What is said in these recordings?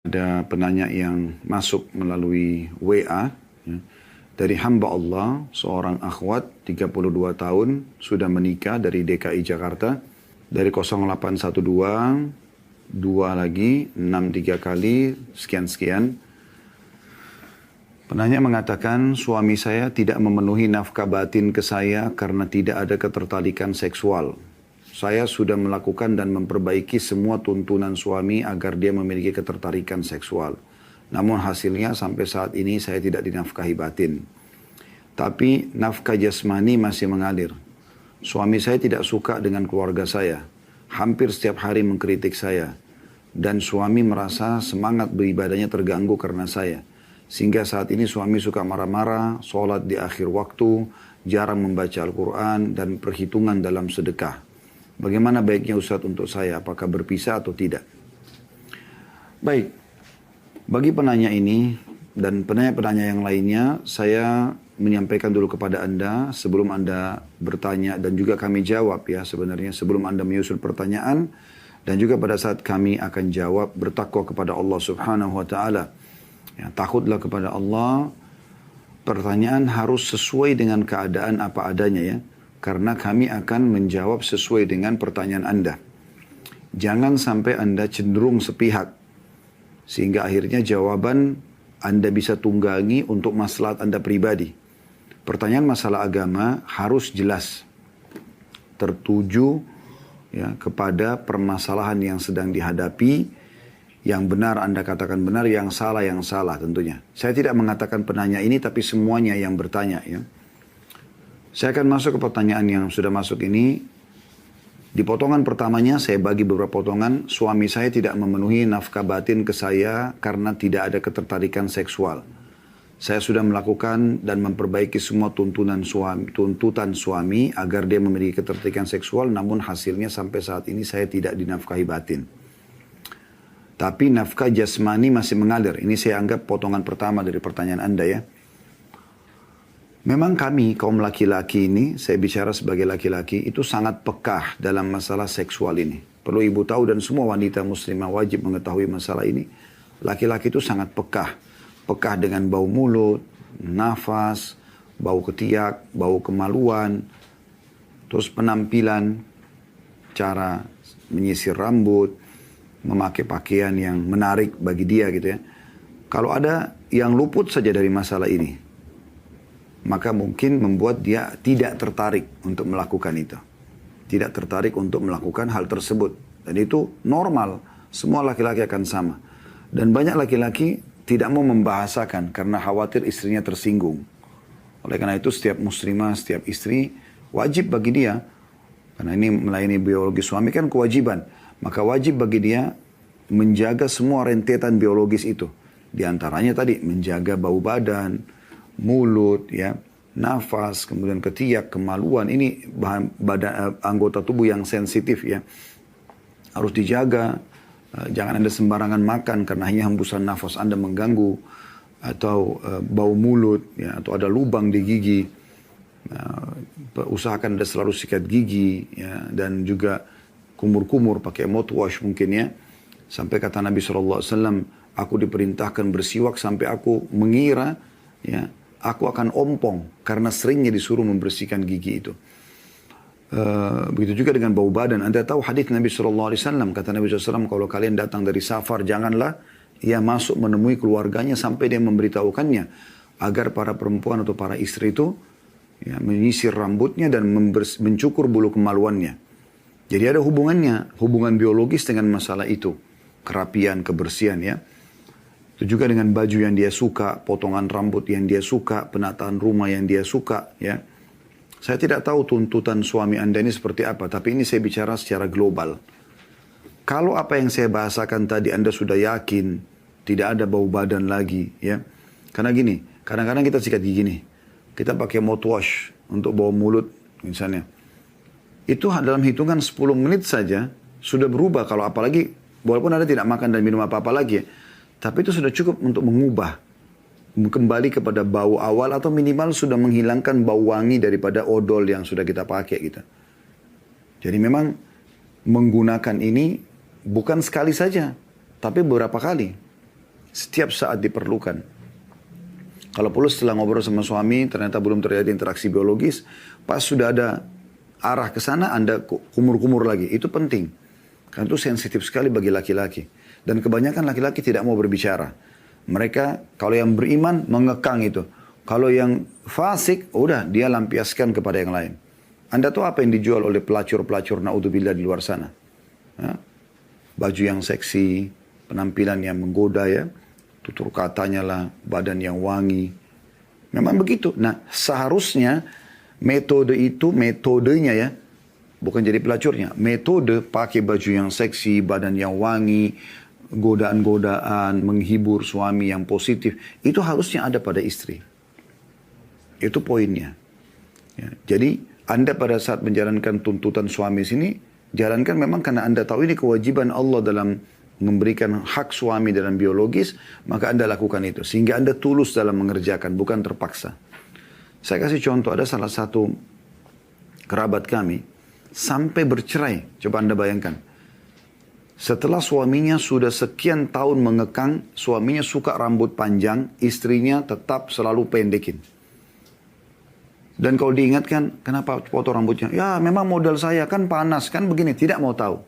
Ada penanya yang masuk melalui WA ya, dari hamba Allah, seorang akhwat 32 tahun, sudah menikah dari DKI Jakarta, dari 0812, 2 lagi, 63 kali, sekian-sekian. Penanya mengatakan, suami saya tidak memenuhi nafkah batin ke saya karena tidak ada ketertarikan seksual. Saya sudah melakukan dan memperbaiki semua tuntunan suami agar dia memiliki ketertarikan seksual. Namun hasilnya sampai saat ini saya tidak dinafkahi batin. Tapi nafkah jasmani masih mengalir. Suami saya tidak suka dengan keluarga saya. Hampir setiap hari mengkritik saya. Dan suami merasa semangat beribadahnya terganggu karena saya. Sehingga saat ini suami suka marah-marah, sholat di akhir waktu, jarang membaca Al-Quran, dan perhitungan dalam sedekah. Bagaimana baiknya Ustadz untuk saya? Apakah berpisah atau tidak? Baik, bagi penanya ini dan penanya-penanya yang lainnya, saya menyampaikan dulu kepada Anda sebelum Anda bertanya dan juga kami jawab ya sebenarnya sebelum Anda menyusun pertanyaan dan juga pada saat kami akan jawab, bertakwa kepada Allah Subhanahu wa taala. Ya, takutlah kepada Allah. Pertanyaan harus sesuai dengan keadaan apa adanya ya. Karena kami akan menjawab sesuai dengan pertanyaan Anda. Jangan sampai Anda cenderung sepihak. Sehingga akhirnya jawaban Anda bisa tunggangi untuk maslahat Anda pribadi. Pertanyaan masalah agama harus jelas. Tertuju ya, kepada permasalahan yang sedang dihadapi. Yang benar Anda katakan benar, yang salah tentunya. Saya tidak mengatakan penanya ini, tapi semuanya yang bertanya ya. Saya akan masuk ke pertanyaan yang sudah masuk ini. Di potongan pertamanya saya bagi beberapa potongan. Suami saya tidak memenuhi nafkah batin ke saya karena tidak ada ketertarikan seksual. Saya sudah melakukan dan memperbaiki semua tuntutan suami agar dia memiliki ketertarikan seksual. Namun hasilnya sampai saat ini saya tidak dinafkahi batin. Tapi nafkah jasmani masih mengalir. Ini saya anggap potongan pertama dari pertanyaan Anda ya. Memang kami kaum laki-laki ini, saya bicara sebagai laki-laki, itu sangat pekah dalam masalah seksual ini. Perlu ibu tahu dan semua wanita muslimah wajib mengetahui masalah ini. Laki-laki itu sangat pekah. Pekah dengan bau mulut, nafas, bau ketiak, bau kemaluan, terus penampilan, cara menyisir rambut, memakai pakaian yang menarik bagi dia gitu ya. Kalau ada yang luput saja dari masalah ini, maka mungkin membuat dia tidak tertarik untuk melakukan itu. Tidak tertarik untuk melakukan hal tersebut. Dan itu normal. Semua laki-laki akan sama. Dan banyak laki-laki tidak mau membahasakan karena khawatir istrinya tersinggung. Oleh karena itu setiap muslimah, setiap istri wajib bagi dia. Karena ini melayani biologi suami kan kewajiban. Maka wajib bagi dia menjaga semua rentetan biologis itu. Di antaranya tadi menjaga bau badan, mulut, ya, nafas, kemudian ketiak, kemaluan. Ini anggota tubuh yang sensitif ya. Harus dijaga. Jangan Anda sembarangan makan karena hanya hembusan nafas Anda mengganggu. Atau bau mulut, ya, atau ada lubang di gigi. Usahakan Anda selalu sikat gigi, ya, dan juga kumur-kumur pakai mouthwash mungkin ya. Sampai kata Nabi SAW, aku diperintahkan bersiwak sampai aku mengira, ya, aku akan ompong karena seringnya disuruh membersihkan gigi itu. Begitu juga dengan bau badan. Anda tahu hadis Nabi SAW, kata Nabi SAW, kalau kalian datang dari safar, janganlah ia masuk menemui keluarganya sampai dia memberitahukannya. Agar para perempuan atau para istri itu ya, menyisir rambutnya dan mencukur bulu kemaluannya. Jadi ada hubungannya, hubungan biologis dengan masalah itu. Kerapian, kebersihan ya. Itu juga dengan baju yang dia suka, potongan rambut yang dia suka, penataan rumah yang dia suka, ya. Saya tidak tahu tuntutan suami Anda ini seperti apa, tapi ini saya bicara secara global. Kalau apa yang saya bahasakan tadi Anda sudah yakin, tidak ada bau badan lagi, ya. Karena gini, kadang-kadang kita sikat gigi nih, kita pakai mouthwash untuk bau mulut, misalnya. Itu dalam hitungan 10 menit saja, sudah berubah kalau apalagi, walaupun Anda tidak makan dan minum apa-apa lagi ya. Tapi itu sudah cukup untuk mengubah. Kembali kepada bau awal atau minimal sudah menghilangkan bau wangi daripada odol yang sudah kita pakai gitu. Jadi memang menggunakan ini bukan sekali saja. Tapi beberapa kali. Setiap saat diperlukan. Kalau perlu setelah ngobrol sama suami, ternyata belum terjadi interaksi biologis, pas sudah ada arah ke sana, Anda kumur-kumur lagi. Itu penting. Karena itu sensitif sekali bagi laki-laki. Dan kebanyakan laki-laki tidak mau berbicara. Mereka, kalau yang beriman, mengekang itu. Kalau yang fasik, udah dia lampiaskan kepada yang lain. Anda tahu apa yang dijual oleh pelacur-pelacur na'udzubillah di luar sana? Ya? Baju yang seksi, penampilan yang menggoda ya. Tutur katanya lah, badan yang wangi. Memang begitu. Nah, seharusnya metodenya ya, bukan jadi pelacurnya. Metode pakai baju yang seksi, badan yang wangi, godaan-godaan, menghibur suami yang positif, itu harusnya ada pada istri. Itu poinnya. Ya, jadi, Anda pada saat menjalankan tuntutan suami sini, jalankan memang karena Anda tahu ini kewajiban Allah dalam memberikan hak suami dalam biologis, maka Anda lakukan itu. Sehingga Anda tulus dalam mengerjakan, bukan terpaksa. Saya kasih contoh, ada salah satu kerabat kami, sampai bercerai. Coba Anda bayangkan. Setelah suaminya sudah sekian tahun mengekang, suaminya suka rambut panjang, istrinya tetap selalu pendekin. Dan kalau diingatkan, kenapa potong rambutnya? Ya memang modal saya, kan panas, kan begini, tidak mau tahu.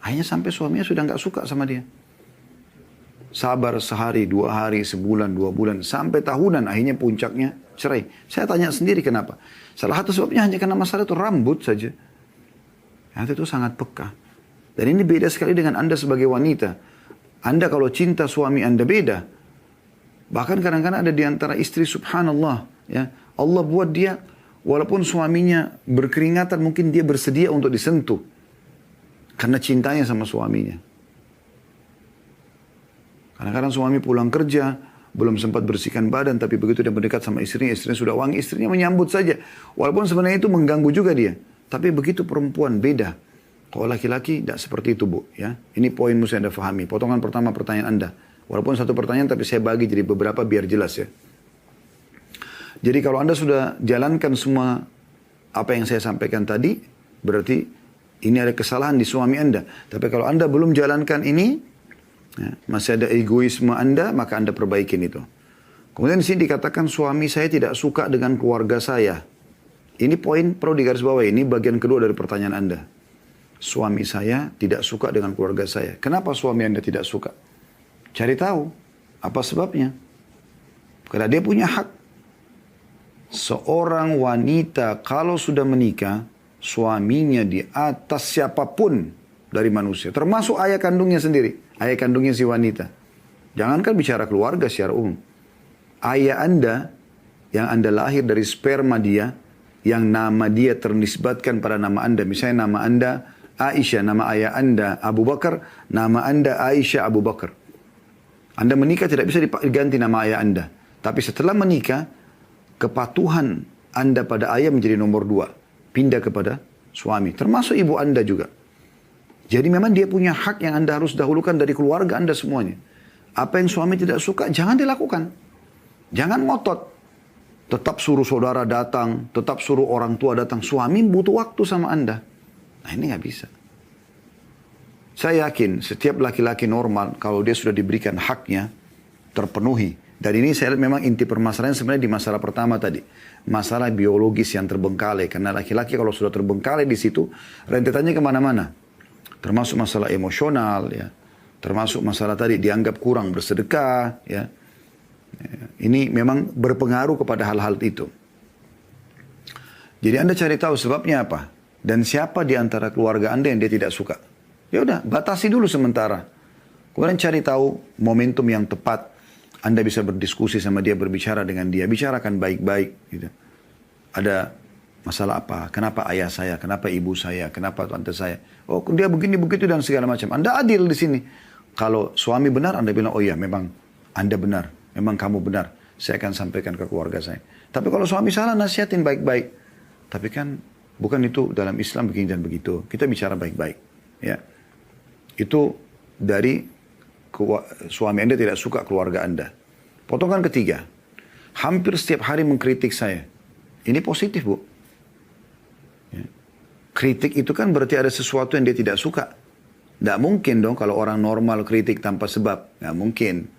Akhirnya sampai suaminya sudah nggak suka sama dia. Sabar sehari, 2 hari, sebulan, 2 bulan, sampai tahunan, akhirnya puncaknya cerai. Saya tanya sendiri kenapa. Salah satu sebabnya hanya karena masalah itu rambut saja. Itu sangat peka. Dan ini beda sekali dengan Anda sebagai wanita. Anda kalau cinta suami Anda beda. Bahkan kadang-kadang ada di antara istri subhanallah. Ya, Allah buat dia, walaupun suaminya berkeringatan, mungkin dia bersedia untuk disentuh. Karena cintanya sama suaminya. Kadang-kadang suami pulang kerja, belum sempat bersihkan badan, tapi begitu dia mendekat sama istrinya sudah wangi, istrinya menyambut saja. Walaupun sebenarnya itu mengganggu juga dia. Tapi begitu perempuan beda. Kalau laki-laki tidak seperti itu, Bu. Ya. Ini poin mesti Anda fahami. Potongan pertama pertanyaan Anda. Walaupun satu pertanyaan, tapi saya bagi jadi beberapa biar jelas ya. Jadi kalau Anda sudah jalankan semua apa yang saya sampaikan tadi, berarti ini ada kesalahan di suami Anda. Tapi kalau Anda belum jalankan ini, ya, masih ada egoisme Anda, maka Anda perbaikin itu. Kemudian di sini dikatakan suami saya tidak suka dengan keluarga saya. Ini poin perlu digarisbawahi. Ini bagian kedua dari pertanyaan Anda. Suami saya tidak suka dengan keluarga saya. Kenapa suami Anda tidak suka? Cari tahu apa sebabnya. Karena dia punya hak. Seorang wanita kalau sudah menikah, suaminya di atas siapapun dari manusia. Termasuk ayah kandungnya sendiri. Ayah kandungnya si wanita. Jangankan bicara keluarga secara umum. Ayah Anda, yang Anda lahir dari sperma dia, yang nama dia ternisbatkan pada nama Anda. Misalnya nama Anda Aisyah, nama ayah Anda Abu Bakar, nama Anda Aisyah Abu Bakar. Anda menikah tidak bisa diganti nama ayah Anda. Tapi setelah menikah, kepatuhan Anda pada ayah menjadi nomor 2. Pindah kepada suami. Termasuk ibu Anda juga. Jadi memang dia punya hak yang Anda harus dahulukan dari keluarga Anda semuanya. Apa yang suami tidak suka, jangan dilakukan. Jangan ngotot. Tetap suruh saudara datang, tetap suruh orang tua datang. Suami butuh waktu sama Anda. Nah ini nggak bisa. Saya yakin setiap laki-laki normal, kalau dia sudah diberikan haknya, terpenuhi. Dan ini saya lihat memang inti permasalahan sebenarnya di masalah pertama tadi. Masalah biologis yang terbengkalai. Karena laki-laki kalau sudah terbengkalai di situ, rentetannya kemana-mana. Termasuk masalah emosional, ya. Termasuk masalah tadi dianggap kurang bersedekah, ya. Ini memang berpengaruh kepada hal-hal itu. Jadi Anda cari tahu sebabnya apa. Dan siapa di antara keluarga Anda yang dia tidak suka. Ya udah, batasi dulu sementara. Kemudian cari tahu momentum yang tepat. Anda bisa berdiskusi sama dia, berbicara dengan dia. Bicarakan baik-baik. Gitu. Ada masalah apa? Kenapa ayah saya? Kenapa ibu saya? Kenapa tante saya? Oh dia begini, begitu dan segala macam. Anda adil di sini. Kalau suami benar, Anda bilang, oh iya memang Anda benar. Memang kamu benar. Saya akan sampaikan ke keluarga saya. Tapi kalau suami salah, nasihatin baik-baik. Tapi kan bukan itu dalam Islam begini dan begitu. Kita bicara baik-baik. Ya. Itu dari suami Anda tidak suka keluarga Anda. Potongan ketiga. Hampir setiap hari mengkritik saya. Ini positif, Bu. Ya. Kritik itu kan berarti ada sesuatu yang dia tidak suka. Tidak mungkin dong kalau orang normal kritik tanpa sebab. Tidak mungkin.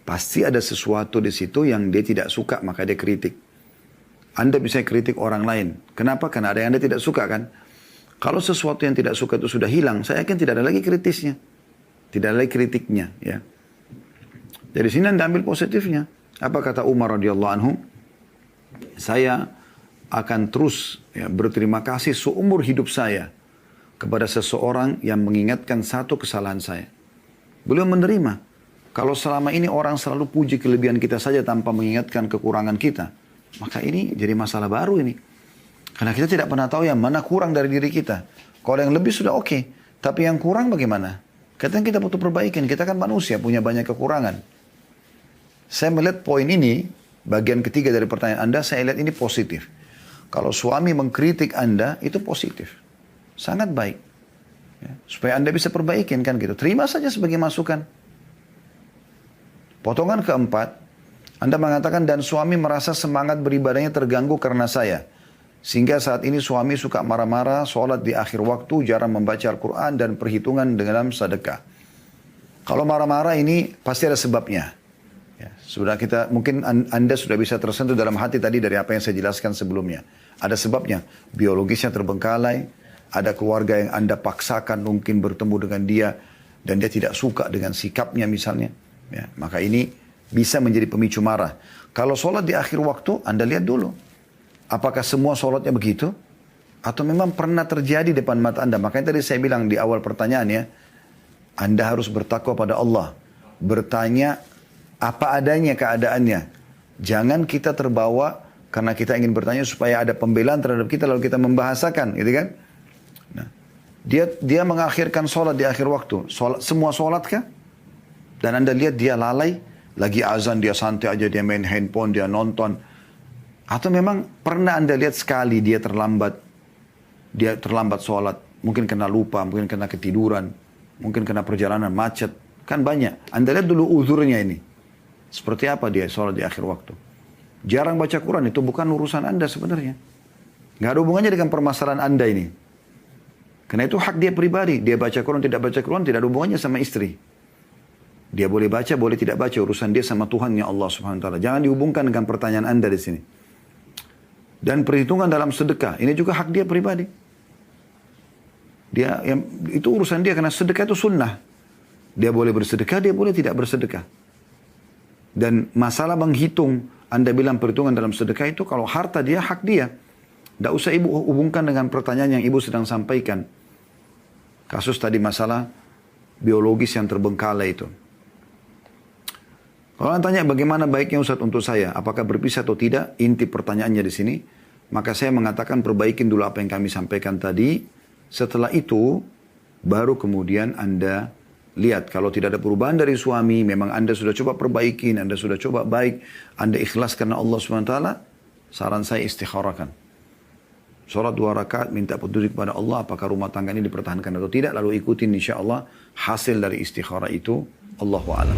Pasti ada sesuatu di situ yang dia tidak suka, maka dia kritik. Anda bisa kritik orang lain. Kenapa? Karena ada yang Anda tidak suka kan? Kalau sesuatu yang tidak suka itu sudah hilang, saya yakin tidak ada lagi kritisnya. Tidak ada lagi kritiknya. Ya. Dari sini Anda ambil positifnya. Apa kata Umar radhiyallahu anhu? Saya akan terus berterima kasih seumur hidup saya kepada seseorang yang mengingatkan satu kesalahan saya. Beliau menerima. Kalau selama ini orang selalu puji kelebihan kita saja tanpa mengingatkan kekurangan kita, maka ini jadi masalah baru ini. Karena kita tidak pernah tahu yang mana kurang dari diri kita. Kalau yang lebih sudah oke. Tapi yang kurang bagaimana? Kadang kita butuh perbaikan. Kita kan manusia, punya banyak kekurangan. Saya melihat poin ini, bagian ketiga dari pertanyaan Anda, saya lihat ini positif. Kalau suami mengkritik Anda, itu positif. Sangat baik. Ya, supaya Anda bisa perbaikin kan gitu. Terima saja sebagai masukan. Potongan keempat, Anda mengatakan, dan suami merasa semangat beribadahnya terganggu karena saya. Sehingga saat ini suami suka marah-marah, sholat di akhir waktu, jarang membaca Al-Quran, dan perhitungan dalam sedekah. Kalau marah-marah ini pasti ada sebabnya. Ya, sudah kita, mungkin Anda sudah bisa tersentuh dalam hati tadi dari apa yang saya jelaskan sebelumnya. Ada sebabnya, biologisnya terbengkalai, ada keluarga yang Anda paksakan mungkin bertemu dengan dia, dan dia tidak suka dengan sikapnya misalnya. Ya, maka ini bisa menjadi pemicu marah. Kalau sholat di akhir waktu, Anda lihat dulu. Apakah semua sholatnya begitu? Atau memang pernah terjadi depan mata Anda? Makanya tadi saya bilang di awal pertanyaannya, Anda harus bertakwa pada Allah. Bertanya apa adanya keadaannya. Jangan kita terbawa karena kita ingin bertanya supaya ada pembelaan terhadap kita lalu kita membahasakan, gitu kan? Nah, dia mengakhirkan sholat di akhir waktu. Semua sholat kah? Dan Anda lihat dia lalai, lagi azan dia santai aja, dia main handphone, dia nonton. Atau memang pernah Anda lihat sekali dia terlambat sholat. Mungkin kena lupa, mungkin kena ketiduran, mungkin kena perjalanan macet. Kan banyak. Anda lihat dulu uzurnya ini. Seperti apa dia sholat di akhir waktu. Jarang baca Quran, itu bukan urusan Anda sebenarnya. Nggak ada hubungannya dengan permasalahan Anda ini. Karena itu hak dia pribadi. Dia baca Quran, tidak baca Quran, tidak ada hubungannya sama istri. Dia boleh baca, boleh tidak baca. Urusan dia sama Tuhannya Allah Subhanahu Wa Taala. Jangan dihubungkan dengan pertanyaan Anda di sini. Dan perhitungan dalam sedekah, ini juga hak dia pribadi. Itu urusan dia karena sedekah itu sunnah. Dia boleh bersedekah, dia boleh tidak bersedekah. Dan masalah menghitung, Anda bilang perhitungan dalam sedekah itu kalau harta dia, hak dia. Tidak usah ibu hubungkan dengan pertanyaan yang ibu sedang sampaikan. Kasus tadi masalah biologis yang terbengkalai itu. Kalau Anda tanya bagaimana baiknya Ustaz untuk saya, apakah berpisah atau tidak, inti pertanyaannya di sini, maka saya mengatakan perbaikin dulu apa yang kami sampaikan tadi. Setelah itu, baru kemudian Anda lihat kalau tidak ada perubahan dari suami, memang Anda sudah coba perbaikin, Anda sudah coba baik, Anda ikhlas karena Allah SWT, saran saya istikharakan. Sholat 2 rakaat, minta petunjuk kepada Allah, apakah rumah tangga ini dipertahankan atau tidak, lalu ikutin insya Allah hasil dari istikharah itu, Allahu a'lam.